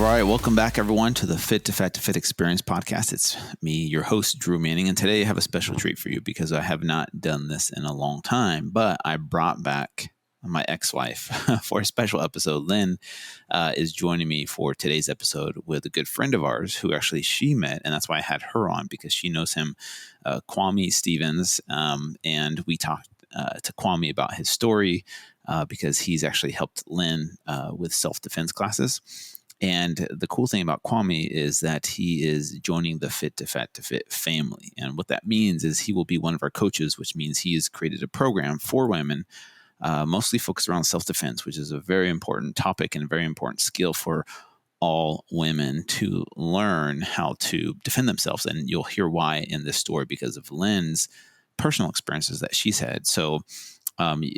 right, welcome back, everyone, to the Fit2Fat2Fit Experience podcast. It's me, your host, Drew Manning, and today I have a special treat for you because I have not done this in a long time, but I brought back my ex-wife for a special episode. Lynn is joining me for today's episode with a good friend of ours who actually she met, and that's why I had her on because she knows him, Kwame Stephens, and we talked to Kwame about his story because he's actually helped Lynn with self-defense classes. And the cool thing about Kwame is that he is joining the Fit2Fat2Fit family. And what that means is he will be one of our coaches, which means he has created a program for women, mostly focused around self-defense, which is a very important topic and a very important skill for all women to learn how to defend themselves. And you'll hear why in this story because of Lynn's personal experiences that she's had. So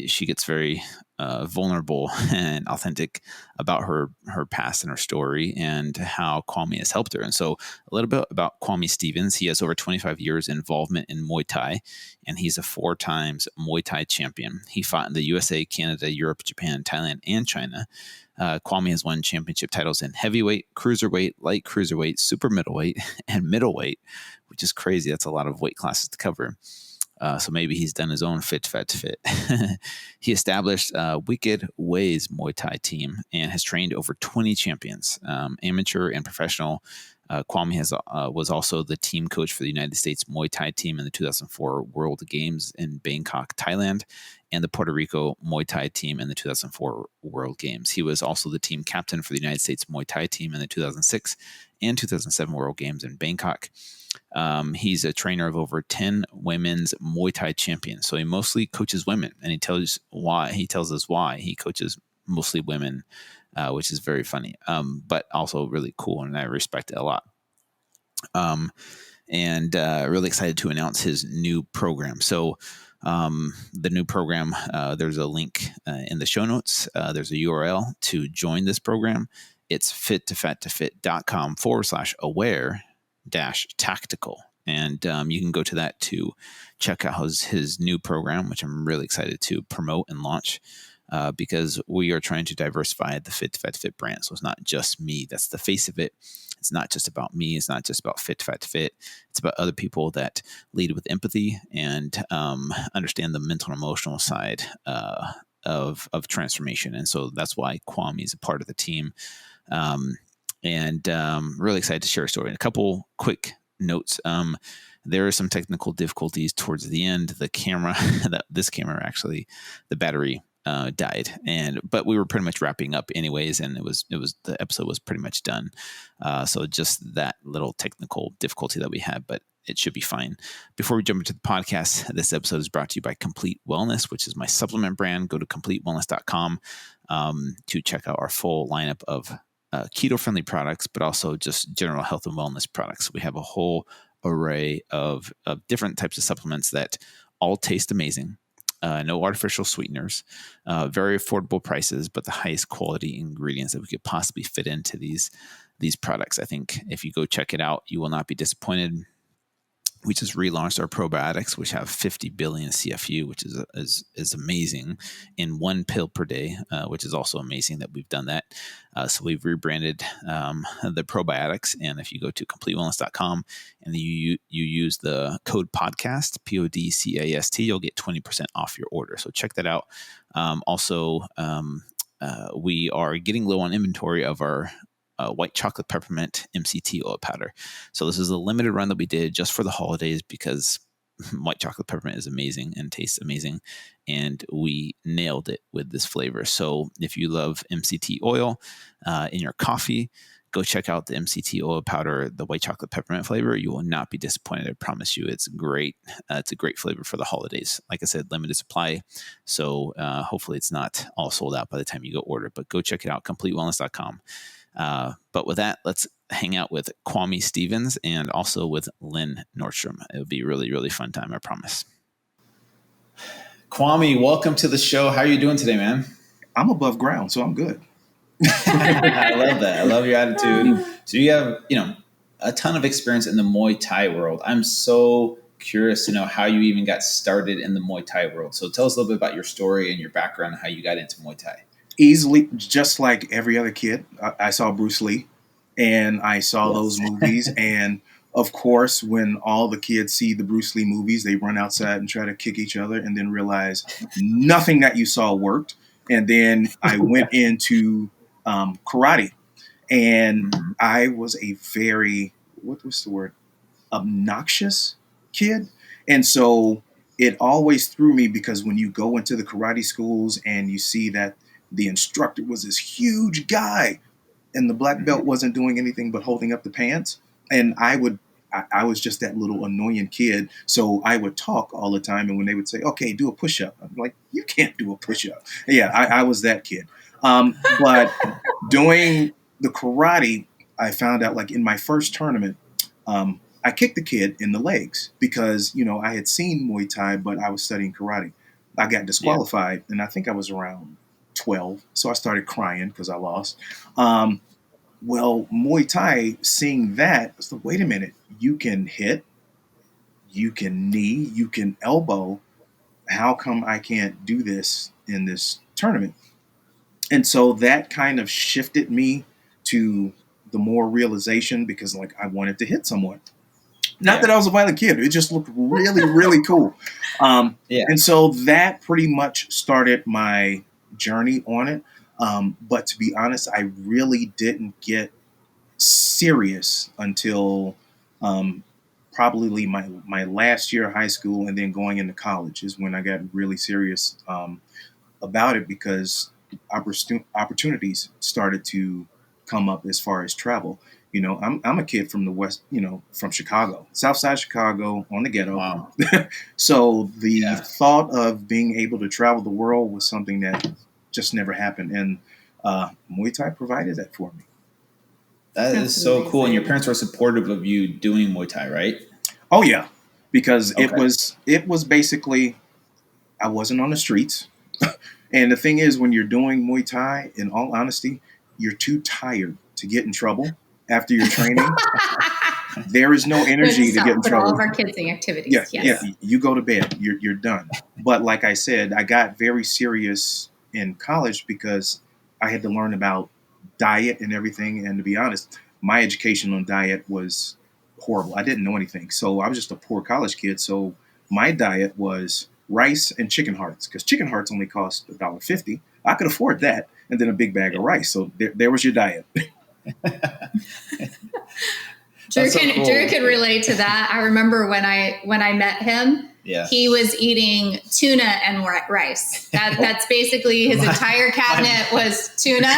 she gets very vulnerable and authentic about her past and her story and how Kwame has helped her. And so a little bit about Kwame Stephens. He has over 25 years involvement in Muay Thai, and he's a 4 times Muay Thai champion. He fought in the USA, Canada, Europe, Japan, Thailand, and China. Kwame has won championship titles in heavyweight, cruiserweight, light cruiserweight, super middleweight, and middleweight, which is crazy. That's a lot of weight classes to cover. So maybe he's done his own Fit2Fat2Fit. He established Wicked Ways Muay Thai team and has trained over 20 champions, amateur and professional. Kwame was also the team coach for the United States Muay Thai team in the 2004 World Games in Bangkok, Thailand, and the Puerto Rico Muay Thai team in the 2004 World Games. He was also the team captain for the United States Muay Thai team in the 2006 and 2007 World Games in Bangkok. He's a trainer of over 10 women's Muay Thai champions. So he mostly coaches women, and he tells us why he coaches mostly women, which is very funny, but also really cool. And I respect it a lot. And really excited to announce his new program. So, the new program, there's a link in the show notes. There's a URL to join this program. It's fit2fat2fit.com/aware-tactical. And you can go to that to check out his new program, which I'm really excited to promote and launch because we are trying to diversify the Fit2Fat2Fit brand. So it's not just me that's the face of it. It's not just about me. It's not just about Fit2Fat2Fit. It's about other people that lead with empathy and understand the mental and emotional side of transformation. And so that's why Kwame is a part of the team. And really excited to share a story. And a couple quick notes. There are some technical difficulties towards the end. The camera, this camera actually, the battery died, but we were pretty much wrapping up anyways, and it was the episode was pretty much done. So just that little technical difficulty that we had, but it should be fine. Before we jump into the podcast, this episode is brought to you by Complete Wellness, which is my supplement brand. Go to CompleteWellness.com to check out our full lineup of keto-friendly products, but also just general health and wellness products. We have a whole array of different types of supplements that all taste amazing. No artificial sweeteners, very affordable prices, but the highest quality ingredients that we could possibly fit into these products. I think if you go check it out, you will not be disappointed. We just relaunched our probiotics, which have 50 billion CFU, which is amazing, in one pill per day, which is also amazing that we've done that. So we've rebranded the probiotics, and if you go to CompleteWellness.com and you use the code podcast, PODCAST, you'll get 20% off your order. So check that out. Also, we are getting low on inventory of our white chocolate peppermint MCT oil powder. So this is a limited run that we did just for the holidays because white chocolate peppermint is amazing and tastes amazing. And we nailed it with this flavor. So if you love MCT oil in your coffee, go check out the MCT oil powder, the white chocolate peppermint flavor. You will not be disappointed. I promise you. It's great. It's a great flavor for the holidays. Like I said, limited supply. So hopefully it's not all sold out by the time you go order, but go check it out, CompleteWellness.com. But with that, let's hang out with Kwame Stephens and also with Lynn Nordstrom. It'll be a really, really fun time, I promise. Kwame, welcome to the show. How are you doing today, man? I'm above ground, so I'm good. I love that. I love your attitude. So you have, a ton of experience in the Muay Thai world. I'm so curious to know how you even got started in the Muay Thai world. So tell us a little bit about your story and your background and how you got into Muay Thai. Easily, just like every other kid, I saw Bruce Lee. and I saw those Yes. movies. And of course, when all the kids see the Bruce Lee movies, they run outside and try to kick each other, and then realize nothing that you saw worked. And then I went into karate, and Mhm. I was a very, what was the word, obnoxious kid. And so it always threw me, because when you go into the karate schools and you see that the instructor was this huge guy and the black Mhm. belt wasn't doing anything but holding up the pants, and I was just that little annoying kid, so I would talk all the time. And when they would say, "Okay, do a push-up," I'm like, "You can't do a push-up." Yeah, I was that kid. But doing the karate, I found out, like, in my first tournament, I kicked the kid in the legs because, I had seen Muay Thai, but I was studying karate. I got Yeah. disqualified, and I think I was around 12, so I started crying because I lost. Um, well, Muay Thai, seeing that, I was like, wait a minute, you can hit, you can knee, you can elbow. How come I can't do this in this tournament? And so that kind of shifted me to the more realization, because, like, I wanted to hit someone. Not that Yeah. I was a violent kid, it just looked really, really cool. Yeah. And so that pretty much started my journey on it. But to be honest, I really didn't get serious until um, probably my last year of high school, and then going into college is when I got really serious about it, because opportunities started to come up as far as travel. I'm a kid from the West, from Chicago, South Side Chicago, on the ghetto. Wow. So the Yeah. thought of being able to travel the world was something that just never happened. And Muay Thai provided that for me. That is That's so cool. And your amazing. parents were supportive of you doing Muay Thai, right? Oh yeah, because it Okay. was basically, I wasn't on the streets. And the thing is, when you're doing Muay Thai, in all honesty, you're too tired to get in trouble after your training. There is no Good energy to get stuff in with all of trouble. our kids' activities. Yeah, Yes. yeah. You go to bed. You're done. But like I said, I got very serious in college because I had to learn about diet and everything. And to be honest, my education on diet was horrible. I didn't know anything, so I was just a poor college kid. So my diet was rice and chicken hearts, because chicken hearts only cost $1.50. I could afford that, and then a big bag of rice. So there was your diet. Drew That's so cool. Drew could relate to that. I remember when I met him, Yeah. he was eating tuna and rice. That's basically his entire cabinet was tuna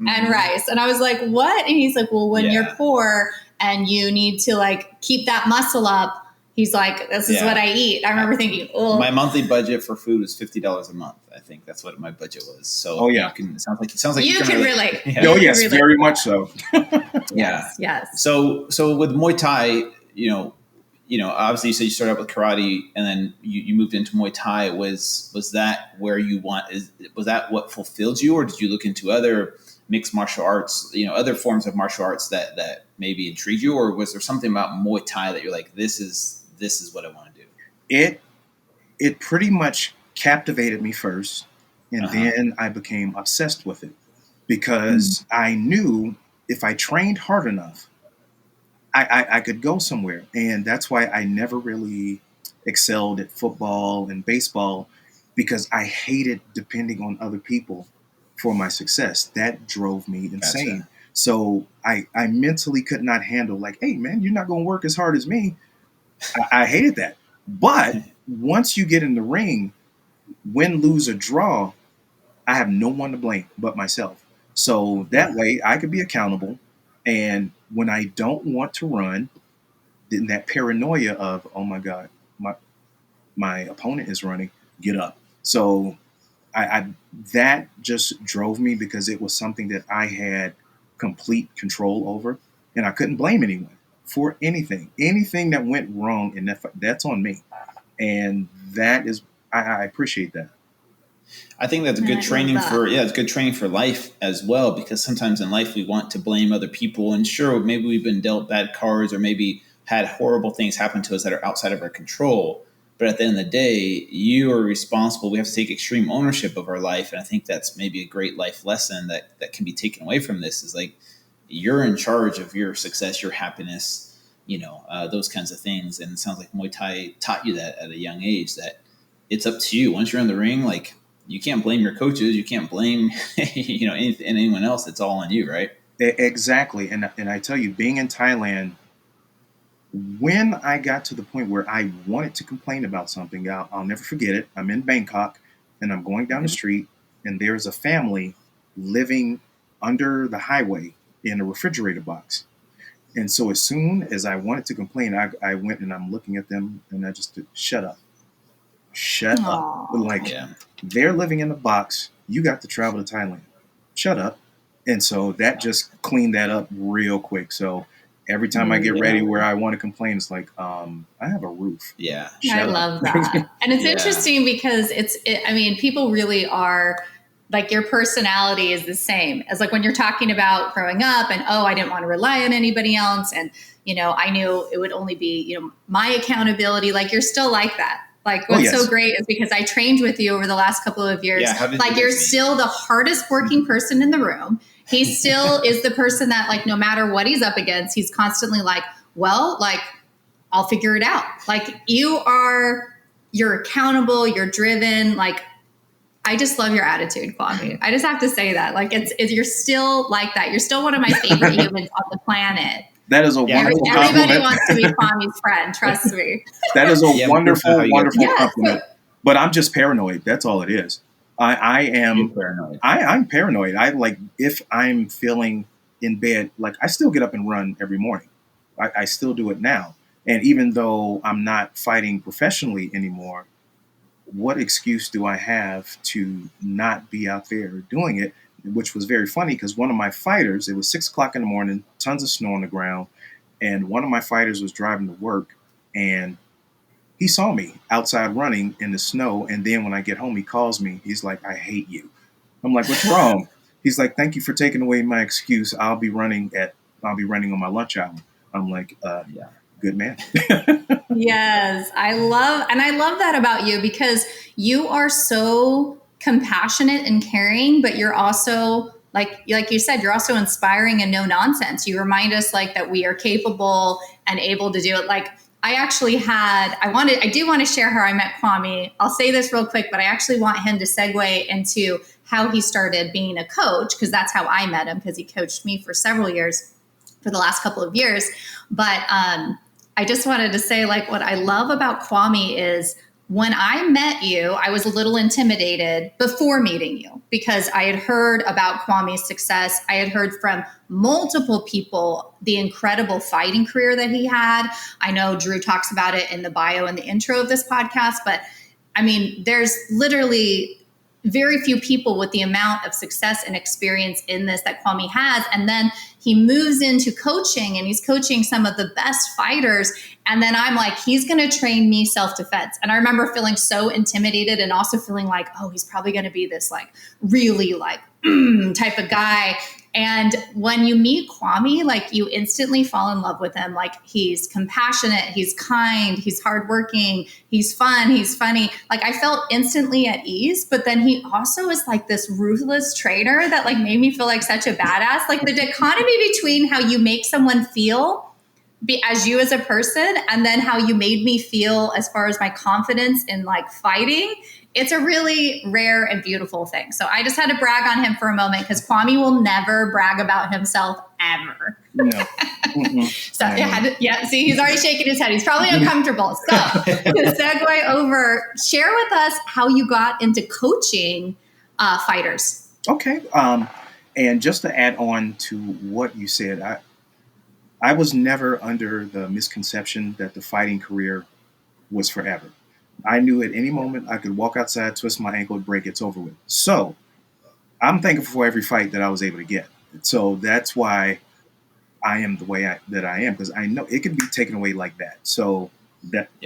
and rice. And I was like, "What?" And he's like, "Well, when you're poor and you need to, like, keep that muscle up," he's like, "This is what I eat." I remember thinking, "Oh." My monthly budget for food was $50 a month. I think that's what my budget was. So Oh, yeah. it sounds like you can relate. Yeah. Oh yes, very much so. Yes, yes. So with Muay Thai, obviously you said you started out with karate and then you moved into Muay Thai. Was that where was that what fulfilled you, or did you look into other mixed martial arts, other forms of martial arts that maybe intrigued you, or was there something about Muay Thai that you're like, this is what I want to do? It pretty much captivated me first, and Uh-huh. then I became obsessed with it, because I knew if I trained hard enough, I could go somewhere. And that's why I never really excelled at football and baseball, because I hated depending on other people for my success. That drove me insane. Gotcha. So I mentally could not handle, like, hey man, you're not going to work as hard as me. I hated that. But once you get in the ring, win, lose, or draw, I have no one to blame but myself. So that way I could be accountable. And when I don't want to run, then that paranoia of, oh my God, my opponent is running, get up. So I that just drove me, because it was something that I had complete control over, and I couldn't blame anyone for anything. Anything that went wrong, and that's on me. And that is, I appreciate that. I think that's a good training it's good training for life as well, because sometimes in life we want to blame other people, and sure, maybe we've been dealt bad cards or maybe had horrible things happen to us that are outside of our control. But at the end of the day, you are responsible. We have to take extreme ownership of our life. And I think that's maybe a great life lesson that can be taken away from this is like, you're in charge of your success, your happiness, those kinds of things. And it sounds like Muay Thai taught you that at a young age, that it's up to you. Once you're in the ring, like, you can't blame your coaches. You can't blame, anyone else. It's all on you, right? Exactly. And I tell you, being in Thailand, when I got to the point where I wanted to complain about something, I'll never forget it. I'm in Bangkok and I'm going down the street, and there's a family living under the highway in a refrigerator box. And so as soon as I wanted to complain, I went and I'm looking at them and I just did, shut up. Like, they're living in a box. You got to travel to Thailand. Shut up. And so that just cleaned that up real quick. So every time I get ready where I want to complain, it's like, I have a roof. Yeah. I love that. And it's interesting because people really are, like, your personality is the same as, like, when you're talking about growing up and, I didn't want to rely on anybody else. And, I knew it would only be, my accountability. Like, you're still like that. Like, what's so great is because I trained with you over the last couple of years. Like, you're still the hardest working person in the room. He still is the person that, like, no matter what he's up against, he's constantly like, well, like, I'll figure it out. Like, you're accountable, you're driven. Like, I just love your attitude, Kwame. I just have to say that. Like, you're still like that. You're still one of my favorite humans on the planet. That is a wonderful compliment. Everybody wants to be Kwame's friend. Trust me. That is a wonderful compliment. But I'm just paranoid. That's all it is. I am paranoid. I'm paranoid. I, like, if I'm feeling in bed, like, I still get up and run every morning. I still do it now. And even though I'm not fighting professionally anymore, what excuse do I have to not be out there doing it? Which was very funny because one of my fighters, it was 6:00 in the morning, tons of snow on the ground. And one of my fighters was driving to work and he saw me outside running in the snow. And then when I get home, he calls me. He's like, I hate you. I'm like, what's wrong? He's like, thank you for taking away my excuse. I'll be running on my lunch hour. I'm like, good man. Yes. I love that about you because you are so compassionate and caring, but you're also like you said, you're also inspiring and no nonsense. You remind us, like, that we are capable and able to do it. Like, I do want to share how I met Kwame. I'll say this real quick, but I actually want him to segue into how he started being a coach, because that's how I met him, because he coached me for several years, for the last couple of years. But I just wanted to say, like, what I love about Kwame is when I met you, I was a little intimidated before meeting you because I had heard about Kwame's success. I had heard from multiple people the incredible fighting career that he had. I know Drew talks about it in the bio and the intro of this podcast, but I mean, there's literally very few people with the amount of success and experience in this that Kwame has. And then he moves into coaching and he's coaching some of the best fighters. And then I'm like, he's going to train me self-defense. And I remember feeling so intimidated and also feeling like, oh, he's probably going to be this, like, really, like, type of guy. And when you meet Kwame, like, you instantly fall in love with him. Like, he's compassionate, he's kind, he's hardworking, he's fun, he's funny. Like, I felt instantly at ease, but then he also is like this ruthless trainer that, like, made me feel like such a badass. Like, the dichotomy between how you make someone feel as you as a person and then how you made me feel as far as my confidence in, like, fighting, it's a really rare and beautiful thing. So I just had to brag on him for a moment because Kwame will never brag about himself ever. No. So see, he's already shaking his head. He's probably uncomfortable. So to segue over, share with us how you got into coaching fighters. Okay. And just to add on to what you said, I was never under the misconception that the fighting career was forever. I knew at any moment I could walk outside, twist my ankle, break, it's over with. So I'm thankful for every fight that I was able to get. So that's why I am the way that I am, because I know it could be taken away like that. So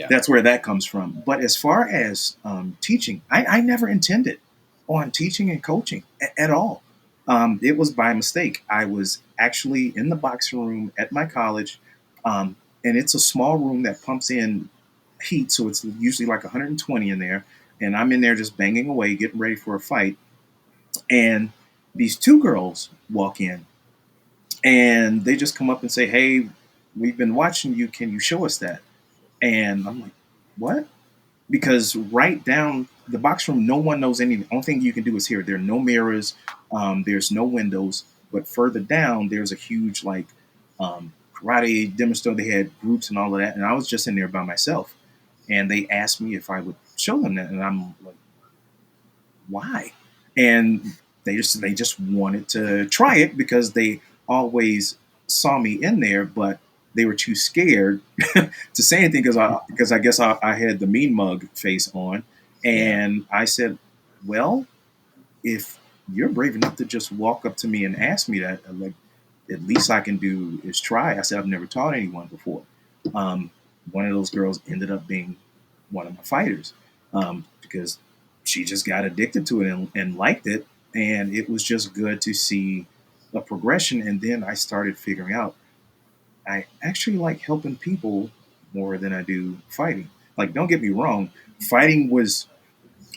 that's where that comes from. But as far as teaching, I never intended on teaching and coaching at all. It was by mistake. I was actually in the boxing room at my college, and it's a small room that pumps in heat, so it's usually like 120 in there, and I'm in there just banging away, getting ready for a fight, and these two girls walk in, And they just come up and say, hey, we've been watching you. Can you show us that? And I'm like, what? Because right down the box room, no one knows anything. The only thing you can do is here. There are no mirrors. There's no windows. But further down, there's a huge karate demonstration. They had groups and all of that. And I was just in there by myself. And they asked me if I would show them that. And I'm like, why? And they just wanted to try it because they always saw me in there, but they were too scared to say anything because I guess I had the mean mug face on. And I said, well, if you're brave enough to just walk up to me and ask me that, like, at least I can do is try. I said, I've never taught anyone before. One of those girls ended up being one of my fighters because she just got addicted to it and liked it. And it was just good to see a progression. And then I started figuring out I actually like helping people more than I do fighting. Like, don't get me wrong, fighting was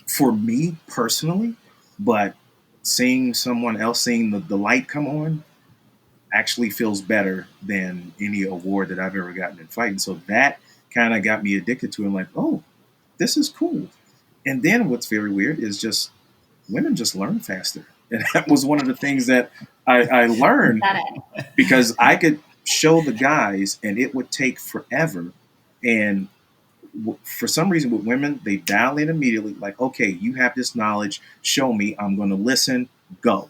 for me personally, but seeing someone else, seeing the light come on actually feels better than any award that I've ever gotten in fighting. So that kind of got me addicted to it. Like, oh, this is cool. And then what's very weird is just women just learn faster. And that was one of the things that I learned because I could show the guys and it would take forever. And for some reason with women, they dial in immediately. Like, okay, you have this knowledge. Show me. I'm going to listen. Go.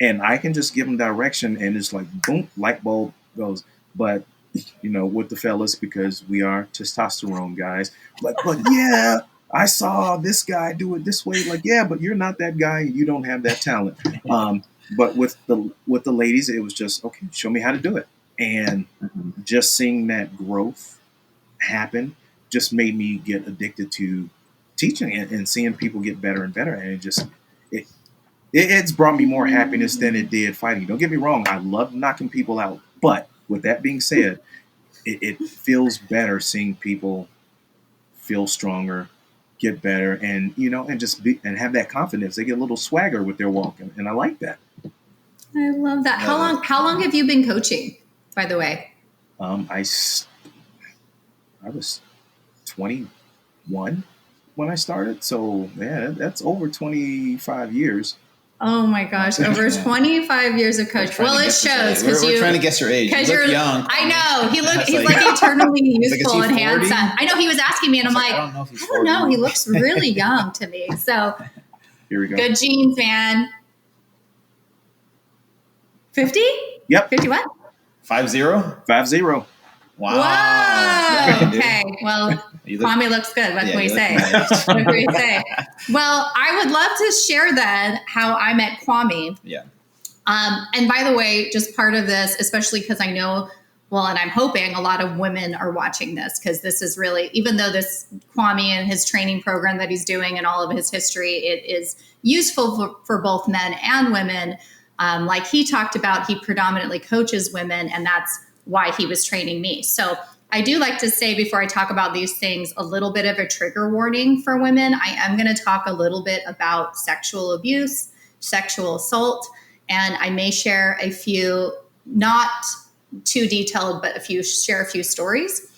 And I can just give them direction and it's like, boom, light bulb goes. But, with the fellas, because we are testosterone guys, like, but yeah, I saw this guy do it this way. Like, yeah, but you're not that guy. You don't have that talent. But with the ladies, it was just, okay, show me how to do it. And just seeing that growth happen just made me get addicted to teaching it and seeing people get better and better. And it's brought me more happiness than it did fighting. Don't get me wrong. I love knocking people out. But with that being said, it feels better seeing people feel stronger, get better, and and just and have that confidence. They get a little swagger with their walking, and I like that. I love that. How long have you been coaching, by the way? I was 21 when I started, so yeah, that's over 25 years. Oh my gosh, over 25 years of coaching. Well, it shows because we're trying to guess your age. Because you're young. I know he's like eternally youthful and handsome. I know he was asking me, and I'm like, I don't know. He looks really young to me. So here we go. Good genes, man. 50? Yep. 50 what? 50? 50. Wow. Whoa. Okay. Well, Kwame looks good. What can we say? What can we say? Well, I would love to share then how I met Kwame. Yeah. And by the way, just part of this, especially because I know, and I'm hoping a lot of women are watching this because this is really, even though this Kwame and his training program that he's doing and all of his history, it is useful for both men and women. Like he talked about, he predominantly coaches women, and that's why he was training me. So I do like to say before I talk about these things, a little bit of a trigger warning for women. I am going to talk a little bit about sexual abuse, sexual assault, and I may share a few, not too detailed, but share a few stories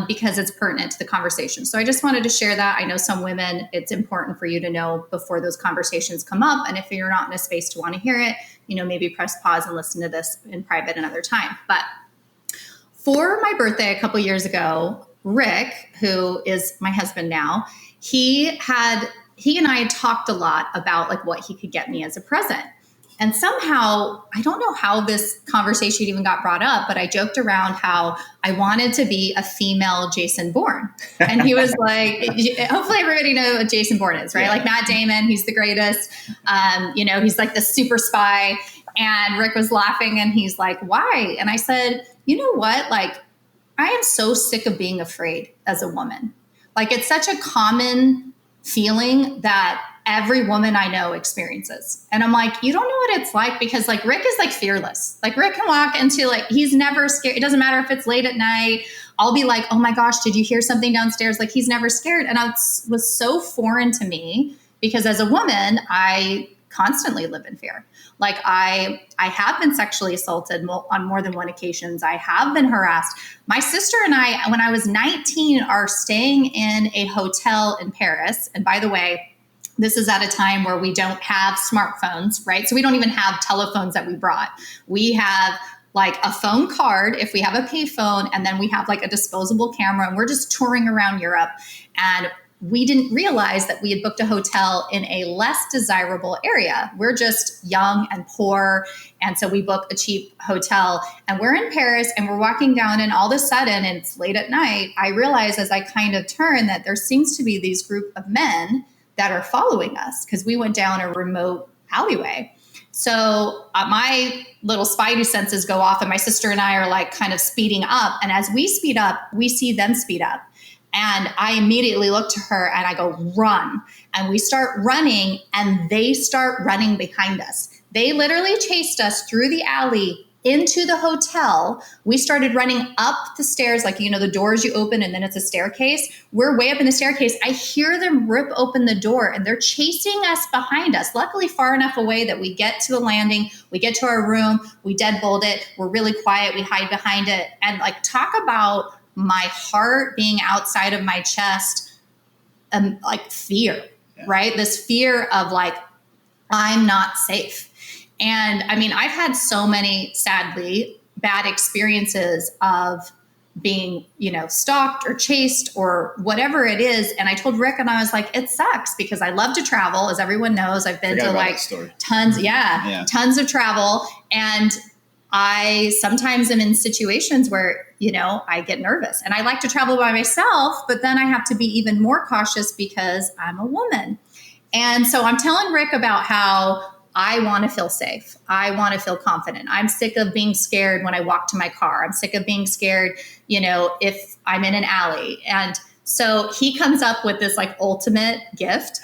because it's pertinent to the conversation. So I just wanted to share that. I know some women, it's important for you to know before those conversations come up. And if you're not in a space to want to hear it, maybe press pause and listen to this in private another time. But for my birthday a couple years ago, Rick, who is my husband now, he and I had talked a lot about like what he could get me as a present. And somehow, I don't know how this conversation even got brought up, but I joked around how I wanted to be a female Jason Bourne. And he was like, hopefully everybody knows what Jason Bourne is, right? Yeah. Like Matt Damon, he's the greatest. He's like the super spy. And Rick was laughing and he's like, why? And I said, you know what? Like, I am so sick of being afraid as a woman. Like, it's such a common feeling that every woman I know experiences. And I'm like, you don't know what it's like because like Rick is like fearless. Like Rick can walk into like, he's never scared. It doesn't matter if it's late at night. I'll be like, oh my gosh, did you hear something downstairs? Like he's never scared. And it was so foreign to me because as a woman, I constantly live in fear. Like I have been sexually assaulted on more than one occasions. I have been harassed. My sister and I, when I was 19, are staying in a hotel in Paris. And by the way, this is at a time where we don't have smartphones, right? So we don't even have telephones that we brought. We have like a phone card if we have a payphone, and then we have like a disposable camera, and we're just touring around Europe. And we didn't realize that we had booked a hotel in a less desirable area. We're just young and poor. And so we booked a cheap hotel, and we're in Paris, and we're walking down, and all of a sudden, and it's late at night, I realize as I kind of turn that there seems to be these group of men that are following us, because we went down a remote alleyway. So my little spidey senses go off, and my sister and I are like kind of speeding up. And as we speed up, we see them speed up. And I immediately look to her and I go, run. And we start running, and they start running behind us. They literally chased us through the alley into the hotel. We started running up the stairs, like, you know, the doors you open and then it's a staircase. We're way up in the staircase. I hear them rip open the door, and they're chasing us behind us, luckily far enough away that we get to the landing, we get to our room, we deadbolt it, we're really quiet, we hide behind it. And like, talk about my heart being outside of my chest, like fear, right? This fear of like, I'm not safe. And I mean, I've had so many, sadly, bad experiences of being, you know, stalked or chased or whatever it is. And I told Rick, and I was like, it sucks, because I love to travel. As everyone knows, I've been to like tons of travel. And I sometimes am in situations where, you know, I get nervous, and I like to travel by myself, but then I have to be even more cautious because I'm a woman. And so I'm telling Rick about how I want to feel safe. I want to feel confident. I'm sick of being scared when I walk to my car. I'm sick of being scared, you know, if I'm in an alley. And so he comes up with this like ultimate gift,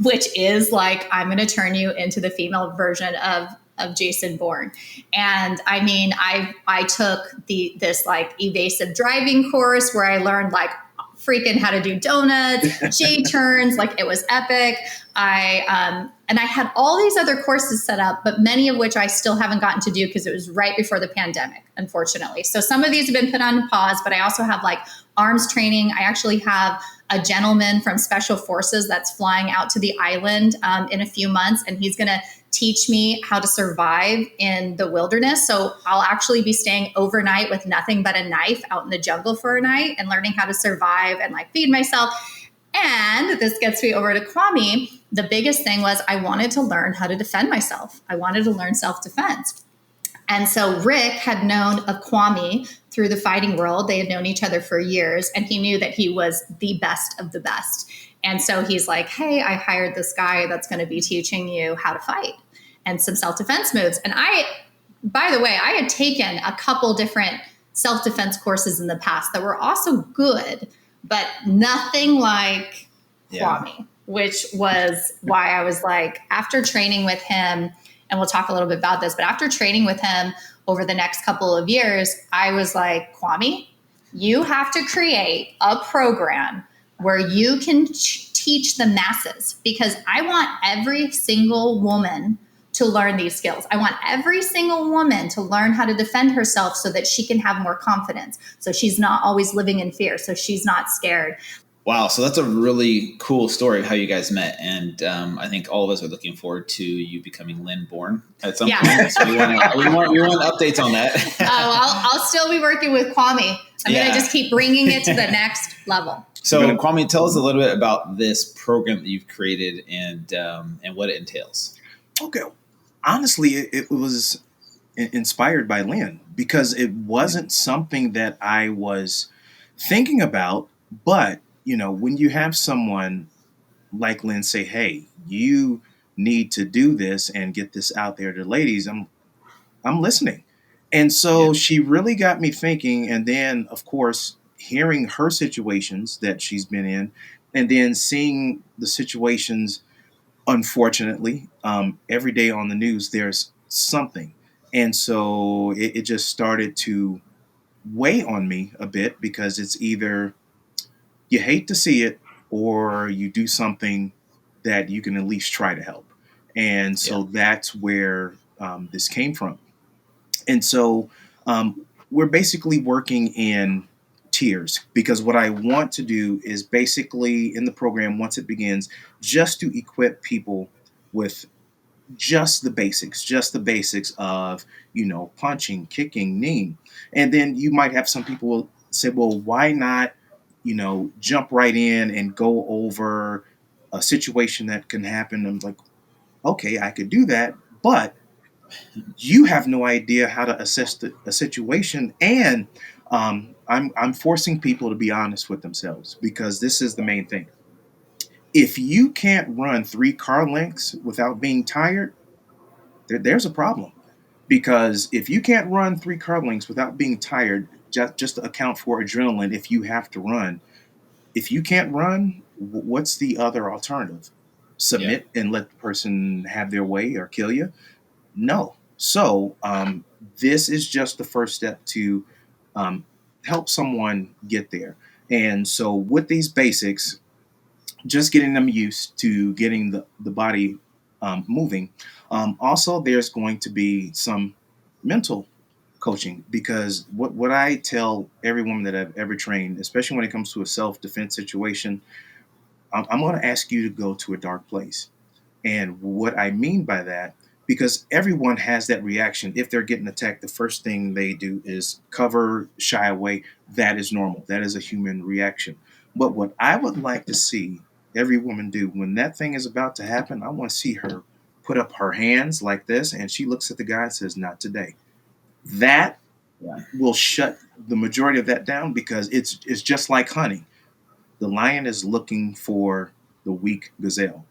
which is like, I'm going to turn you into the female version of Jason Bourne. And I mean, I took this like evasive driving course where I learned like freaking how to do donuts, J-turns, like it was epic. And I had all these other courses set up, but many of which I still haven't gotten to do because it was right before the pandemic, unfortunately. So some of these have been put on pause, but I also have like arms training. I actually have a gentleman from Special Forces that's flying out to the island in a few months, and he's going to teach me how to survive in the wilderness. So I'll actually be staying overnight with nothing but a knife out in the jungle for a night and learning how to survive and like feed myself. And this gets me over to Kwame. The biggest thing was I wanted to learn how to defend myself. I wanted to learn self-defense. And so Rick had known of Kwame through the fighting world. They had known each other for years, and he knew that he was the best of the best. And so he's like, hey, I hired this guy that's going to be teaching you how to fight and some self-defense moves. And by the way, I had taken a couple different self-defense courses in the past that were also good, but nothing like Kwame, which was why I was like, after training with him, and we'll talk a little bit about this, but after training with him over the next couple of years, I was like, Kwame, you have to create a program where you can teach the masses, because I want every single woman to learn these skills. I want every single woman to learn how to defend herself so that she can have more confidence. So she's not always living in fear. So she's not scared. Wow. So that's a really cool story of how you guys met. And I think all of us are looking forward to you becoming Lynn Bourne at some point. So we want updates on that. I'll still be working with Kwame. I'm going to just keep bringing it to the next level. So Kwame, tell us a little bit about this program that you've created and what it entails. Okay. Honestly, it was inspired by Lynn, because it wasn't something that I was thinking about. But, you know, when you have someone like Lynn say, hey, you need to do this and get this out there to ladies, I'm listening. And so she really got me thinking. And then, of course, hearing her situations that she's been in, and then seeing the situations, unfortunately, every day on the news, there's something. And so it just started to weigh on me a bit, because it's either you hate to see it or you do something that you can at least try to help. And so that's where this came from. And so we're basically working in tiers, because what I want to do is basically in the program, once it begins, just to equip people with just the basics of, punching, kicking, kneeing. And then you might have some people say, well, why not, jump right in and go over a situation that can happen. I'm like, okay, I could do that, but you have no idea how to assess a situation. And I'm forcing people to be honest with themselves, because this is the main thing. If you can't run 3 car lengths without being tired, there's a problem. Because if you can't run 3 car lengths without being tired, just to account for adrenaline, if you have to run, if you can't run, what's the other alternative? Submit and let the person have their way or kill you? No. So this is just the first step to help someone get there. And so with these basics, just getting them used to getting the body moving. Also, there's going to be some mental coaching, because what I tell every woman that I've ever trained, especially when it comes to a self-defense situation, I'm going to ask you to go to a dark place. And what I mean by that, because everyone has that reaction. If they're getting attacked, the first thing they do is cover, shy away. That is normal. That is a human reaction. But what I would like to see every woman do when that thing is about to happen, I want to see her put up her hands like this, and she looks at the guy and says, not today. That will shut the majority of that down, because it's just like hunting. The lion is looking for the weak gazelle.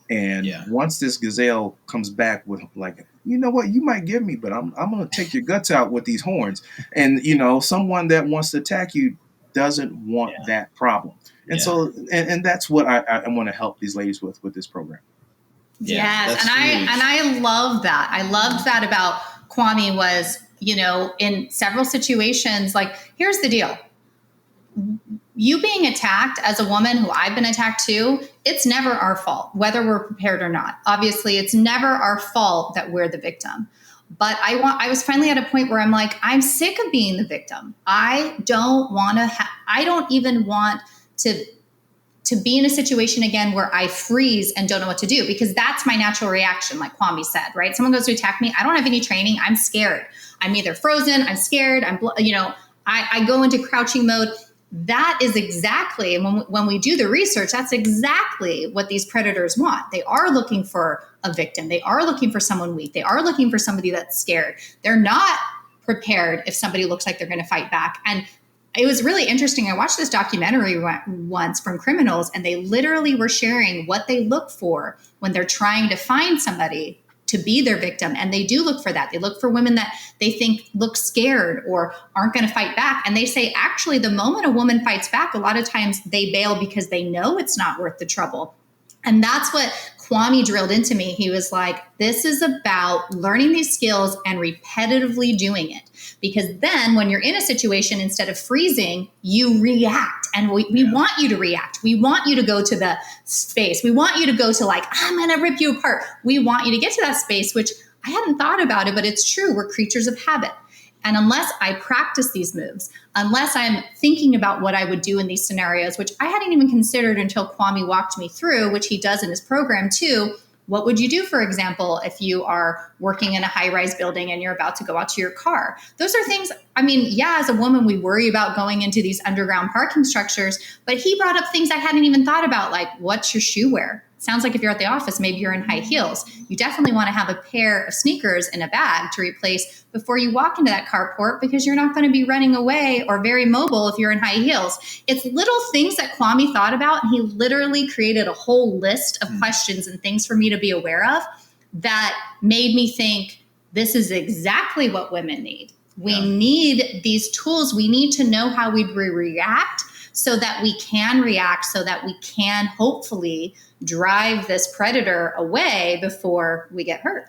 And once this gazelle comes back with like, you know what, you might give me, but I'm going to take your guts out with these horns. And, someone that wants to attack you doesn't want that problem. And so, and that's what I want to help these ladies with this program. Yes. And I love that. I loved that about Kwame was, in several situations, like, here's the deal. You being attacked as a woman, who I've been attacked too, it's never our fault, whether we're prepared or not. Obviously, it's never our fault that we're the victim. But I was finally at a point where I'm like, I'm sick of being the victim. I don't want to, I don't even want to be in a situation again where I freeze and don't know what to do, because that's my natural reaction. Like Kwame said, right? Someone goes to attack me. I don't have any training. I'm scared. I'm either frozen, I'm scared. I go into crouching mode. That is exactly, and when we do the research, that's exactly what these predators want. They are looking for a victim. They are looking for someone weak. They are looking for somebody that's scared. They're not prepared if somebody looks like they're going to fight back. And it was really interesting. I watched this documentary once from criminals, and they literally were sharing what they look for when they're trying to find somebody to be their victim. And they do look for that. They look for women that they think look scared or aren't going to fight back. And they say, actually, the moment a woman fights back, a lot of times they bail because they know it's not worth the trouble. And that's what Kwame drilled into me. He was like, this is about learning these skills and repetitively doing it. Because then when you're in a situation, instead of freezing, you react. And we want you to react. We want you to go to the space. We want you to go to like, I'm going to rip you apart. We want you to get to that space, which I hadn't thought about it, but it's true. We're creatures of habit. And unless I practice these moves, unless I'm thinking about what I would do in these scenarios, which I hadn't even considered until Kwame walked me through, which he does in his program too. What would you do, for example, if you are working in a high-rise building and you're about to go out to your car? Those are things, as a woman, we worry about going into these underground parking structures, but he brought up things I hadn't even thought about, like what's your shoe wear? Sounds like if you're at the office, maybe you're in high heels. You definitely want to have a pair of sneakers in a bag to replace before you walk into that carport, because you're not going to be running away or very mobile if you're in high heels. It's little things that Kwame thought about, and he literally created a whole list of questions and things for me to be aware of that made me think, this is exactly what women need. We need these tools. We need to know how we react so that we can react, so that we can hopefully drive this predator away before we get hurt.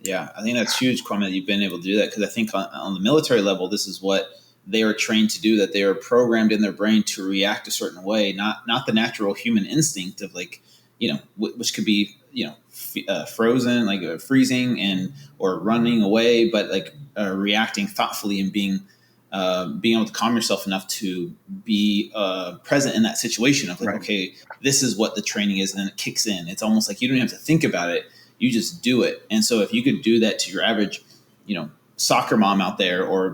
Yeah, I think that's huge, Kwame, that you've been able to do that, because I think on the military level, this is what they are trained to do, that they are programmed in their brain to react a certain way, not the natural human instinct of like, which could be, frozen, like freezing or running away, but like reacting thoughtfully and being able to calm yourself enough to be present in that situation of like, okay, this is what the training is. And then it kicks in. It's almost like you don't even have to think about it. You just do it. And so if you could do that to your average, soccer mom out there, or,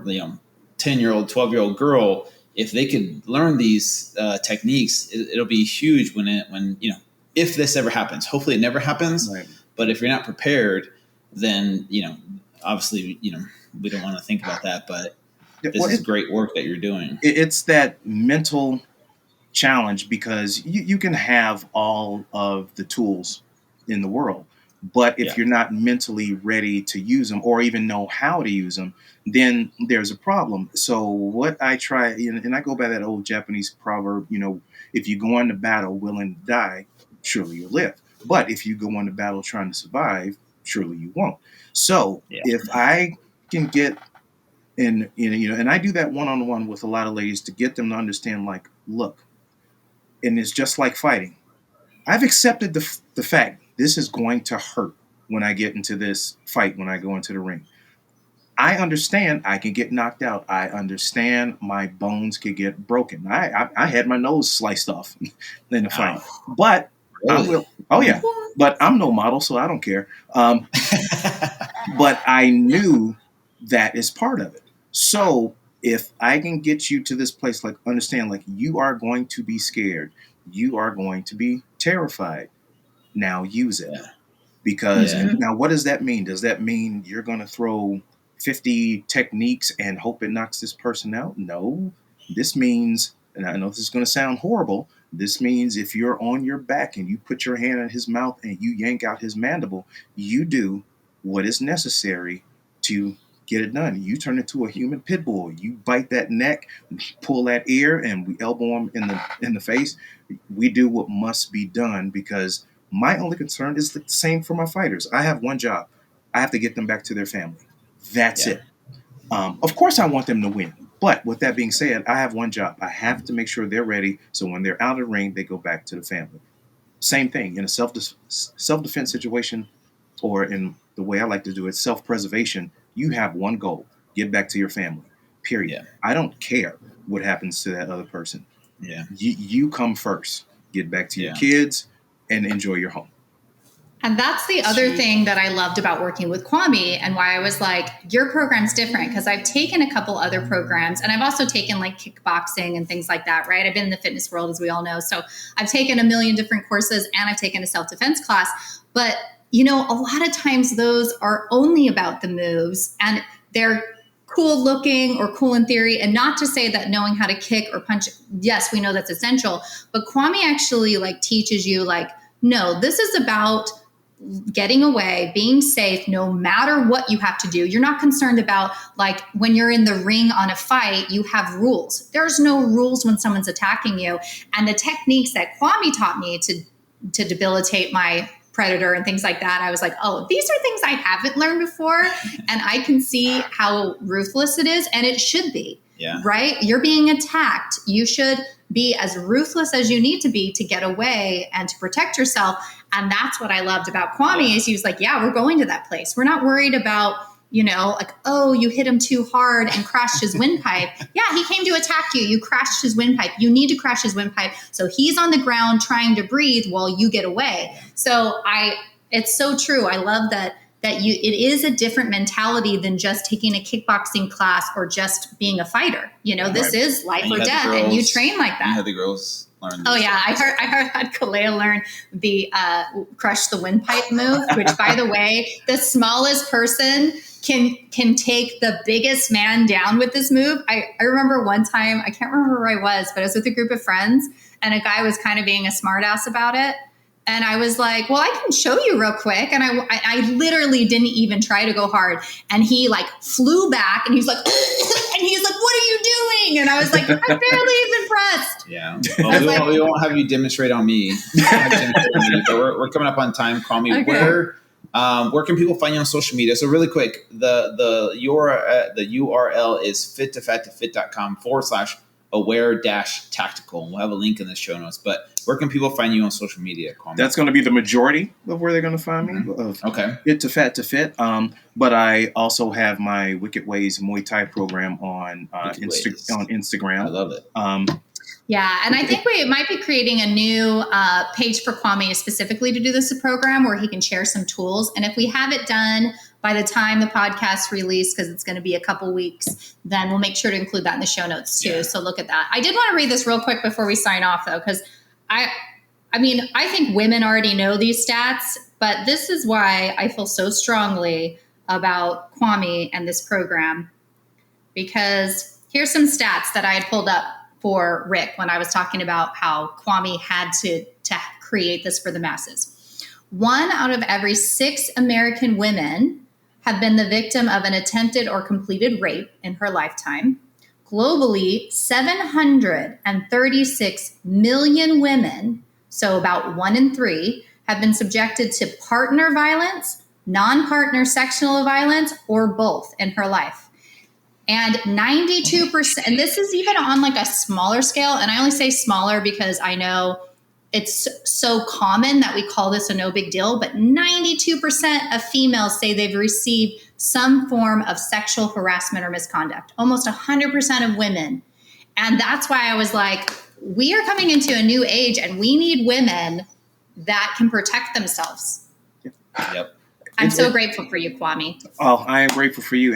10-year-old, 12-year-old girl, if they could learn these techniques, it'll be huge if this ever happens. Hopefully it never happens. Right. But if you're not prepared, then, obviously, we don't want to think about that, but this is great work that you're doing. It's that mental challenge, because you can have all of the tools in the world, but if you're not mentally ready to use them or even know how to use them, then there's a problem. So what I try, and I go by that old Japanese proverb, if you go into battle willing to die, surely you'll live. But if you go into battle trying to survive, surely you won't. So if I can get in, and I do that one-on-one with a lot of ladies to get them to understand, like, look, and it's just like fighting. I've accepted the fact this is going to hurt when I get into this fight, when I go into the ring. I understand I can get knocked out. I understand my bones could get broken. I had my nose sliced off in the fight. But really? But I'm no model, so I don't care. But I knew that is part of it. So if I can get you to this place, like, understand, like, you are going to be scared. You are going to be terrified. Now use it. Because now what does that mean? Does that mean you're going to throw 50 techniques and hope it knocks this person out? No. This means, and I know this is going to sound horrible, this means if you're on your back and you put your hand in his mouth and you yank out his mandible, you do what is necessary to get it done. You turn into a human pit bull. You bite that neck, pull that ear, and we elbow him in the face. We do what must be done, because my only concern is the same for my fighters. I have one job. I have to get them back to their family. That's it. Of course, I want them to win. But with that being said, I have one job. I have to make sure they're ready, so when they're out of the ring, they go back to the family. Same thing in a self-defense situation, or in the way I like to do it, self-preservation. You have one goal: get back to your family. Period. I don't care what happens to that other person. You come first. Get back to your kids and enjoy your home. And that's the other thing that I loved about working with Kwame, and why I was like, your program's different, because I've taken a couple other programs, and I've also taken like kickboxing and things like that, right? I've been in the fitness world, as we all know. So I've taken a million different courses, and I've taken a self-defense class. But, a lot of times those are only about the moves, and they're cool looking or cool in theory. And not to say that knowing how to kick or punch, yes, we know that's essential. But Kwame actually like teaches you, like, no, this is about getting away, being safe, no matter what you have to do. You're not concerned about, like, when you're in the ring on a fight, you have rules. There's no rules when someone's attacking you. And the techniques that Kwame taught me to debilitate my predator and things like that, I was like, oh, these are things I haven't learned before. And I can see how ruthless it is. And it should be, right? You're being attacked. You should be as ruthless as you need to be to get away and to protect yourself. And that's what I loved about Kwame, is he was like, we're going to that place. We're not worried about, like, oh, you hit him too hard and crashed his windpipe. He came to attack you. You crashed his windpipe. You need to crash his windpipe. So he's on the ground trying to breathe while you get away. So it's so true. I love that it is a different mentality than just taking a kickboxing class or just being a fighter. This is life or death, and you train like that. You had the girls learn. Oh yeah, I had Kalea learn the crush the windpipe move, which, by the way, the smallest person can take the biggest man down with this move. I remember one time, I can't remember where I was, but I was with a group of friends, and a guy was kind of being a smartass about it. And I was like, well, I can show you real quick. And I literally didn't even try to go hard. And he like flew back, and he's like, and he's like, what are you doing? And I was like, I'm barely even pressed. Yeah. Well, we won't have you demonstrate on me. But we're coming up on time. Call me. Okay. Where can people find you on social media? So really quick, the URL is fit2fat2fit.com aware-tactical. And we'll have a link in the show notes. But where can people find you on social media, Kwame? That's going to be the majority of where they're going to find me. Okay. Fit2Fat2Fit. But I also have my Wicked Ways Muay Thai program on Instagram. I love it. Yeah, and I think we might be creating a new page for Kwame specifically to do this program where he can share some tools. And if we have it done by the time the podcast release, because it's going to be a couple weeks, then we'll make sure to include that in the show notes too. Yeah. So look at that. I did want to read this real quick before we sign off though, because I think women already know these stats, but this is why I feel so strongly about Kwame and this program, because here's some stats that I had pulled up for Rick when I was talking about how Kwame had to create this for the masses. 1 out of every 6 American women have been the victim of an attempted or completed rape in her lifetime. Globally, 736 million women, so about 1 in 3, have been subjected to partner violence, non-partner sexual violence, or both in her life. And 92%, and this is even on like a smaller scale, and I only say smaller because I know it's so common that we call this a no big deal, but 92% of females say they've received some form of sexual harassment or misconduct, almost 100% of women. And that's why I was like, we are coming into a new age and we need women that can protect themselves. Yep. I'm so grateful for you, Kwame. Oh, I am grateful for you.